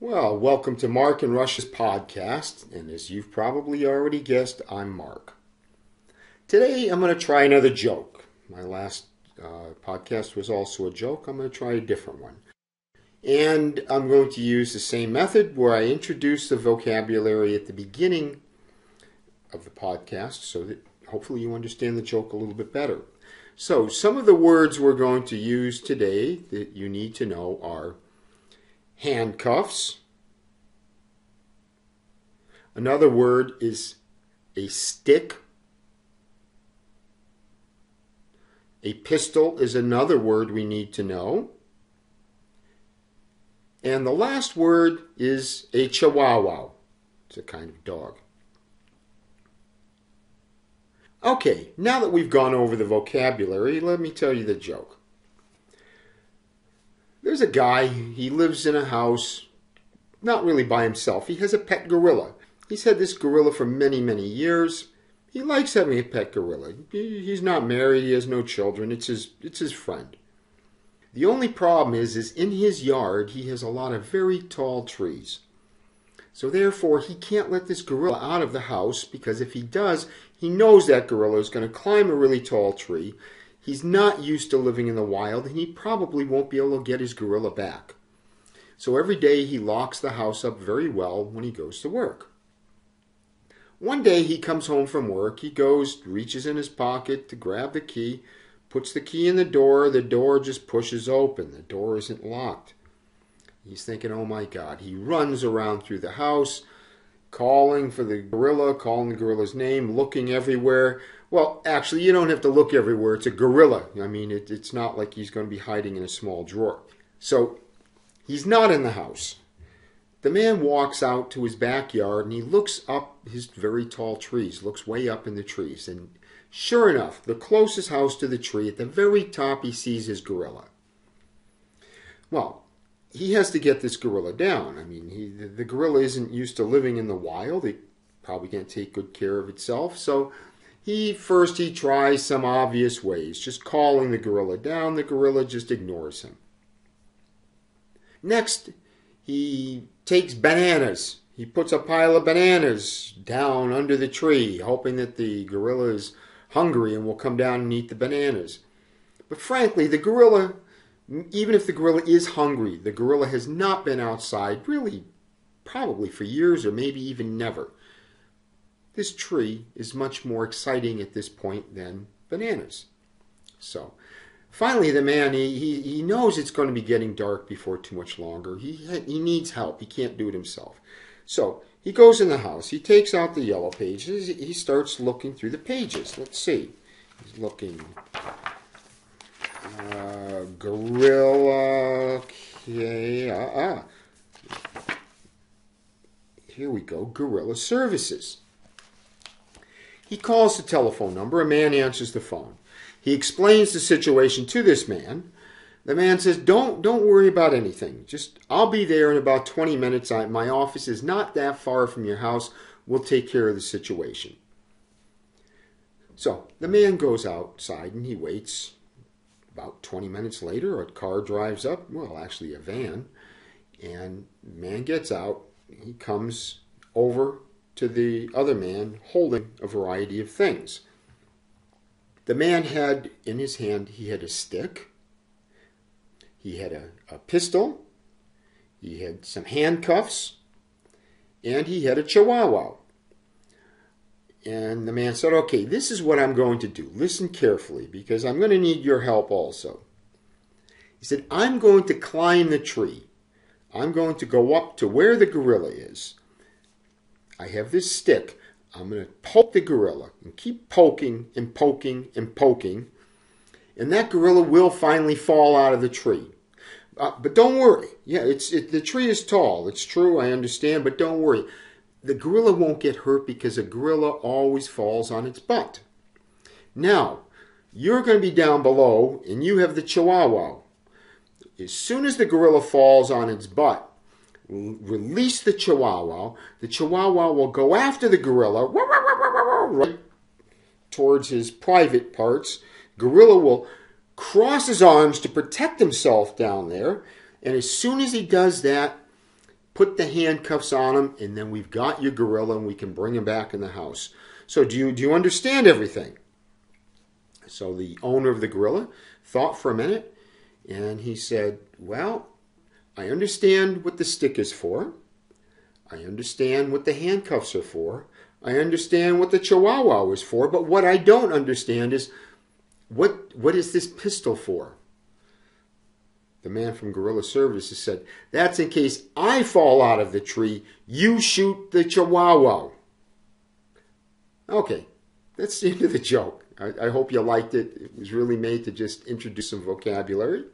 Well, welcome to Mark and Rush's podcast, and as you've probably already guessed, I'm Mark. Today I'm going to try another joke. My last podcast was also a joke. I'm going to try a different one. And I'm going to use the same method where I introduce the vocabulary at the beginning of the podcast so that hopefully you understand the joke a little bit better. So, some of the words we're going to use today that you need to know are handcuffs. Another word is a stick. A pistol is another word we need to know. And the last word is a chihuahua. It's a kind of dog. Okay, now that we've gone over the vocabulary, let me tell you the joke. There's a guy, he lives in a house, not really by himself. He has a pet gorilla. He's had this gorilla for many, many years. He likes having a pet gorilla. He's not married, he has no children. It's his friend. The only problem is in his yard, he has a lot of very tall trees. So therefore, he can't let this gorilla out of the house because if he does, he knows that gorilla is going to climb a really tall tree. He's not used to living in the wild, and he probably won't be able to get his gorilla back. So every day he locks the house up very well when he goes to work. One day he comes home from work, he reaches in his pocket to grab the key, puts the key in the door just pushes open, the door isn't locked. He's thinking, oh my God, he runs around through the house, calling for the gorilla, calling the gorilla's name, looking everywhere. Well, actually, you don't have to look everywhere. It's a gorilla. I mean, it's not like he's going to be hiding in a small drawer. So, he's not in the house. The man walks out to his backyard and he looks up his very tall trees, looks way up in the trees. And sure enough, the closest house to the tree, at the very top, he sees his gorilla. Well, he has to get this gorilla down. I mean, the gorilla isn't used to living in the wild. It probably can't take good care of itself. So he tries some obvious ways, just calling the gorilla down. The gorilla just ignores him. Next, he takes bananas. He puts a pile of bananas down under the tree, hoping that the gorilla is hungry and will come down and eat the bananas. But frankly, even if the gorilla is hungry, the gorilla has not been outside really probably for years or maybe even never. This tree is much more exciting at this point than bananas. So finally the man, he knows it's going to be getting dark before too much longer. He needs help. He can't do it himself. So he goes in the house. He takes out the yellow pages. He starts looking through the pages. Let's see. He's looking... gorilla, okay, here we go, gorilla services. He calls the telephone number, a man answers the phone. He explains the situation to this man. The man says, don't worry about anything, I'll be there in about 20 minutes, my office is not that far from your house, we'll take care of the situation. So, the man goes outside and he waits. About 20 minutes later, a car drives up, well, actually a van, and the man gets out. He comes over to the other man holding a variety of things. The man had in his hand, he had a stick, he had a pistol, he had some handcuffs, and he had a chihuahua. And the man said, okay, this is what I'm going to do. Listen carefully, because I'm going to need your help also. He said, I'm going to climb the tree. I'm going to go up to where the gorilla is. I have this stick. I'm going to poke the gorilla and keep poking and poking and poking. And that gorilla will finally fall out of the tree. But don't worry. Yeah, the tree is tall. It's true, I understand, but don't worry. The gorilla won't get hurt because a gorilla always falls on its butt. Now, you're going to be down below and you have the chihuahua. As soon as the gorilla falls on its butt, release the chihuahua. The chihuahua will go after the gorilla right towards his private parts. Gorilla will cross his arms to protect himself down there. And as soon as he does that, put the handcuffs on him, and then we've got your gorilla and we can bring him back in the house. So do you understand everything? So the owner of the gorilla thought for a minute, and he said, well, I understand what the stick is for. I understand what the handcuffs are for. I understand what the chihuahua is for. But what I don't understand is what is this pistol for? The man from Gorilla Services said, that's in case I fall out of the tree, you shoot the chihuahua. Okay, that's the end of the joke. I hope you liked it. It was really made to just introduce some vocabulary.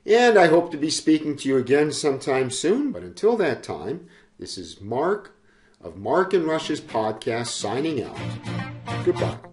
And I hope to be speaking to you again sometime soon. But until that time, this is Mark of Mark and Rush's podcast signing out. Goodbye.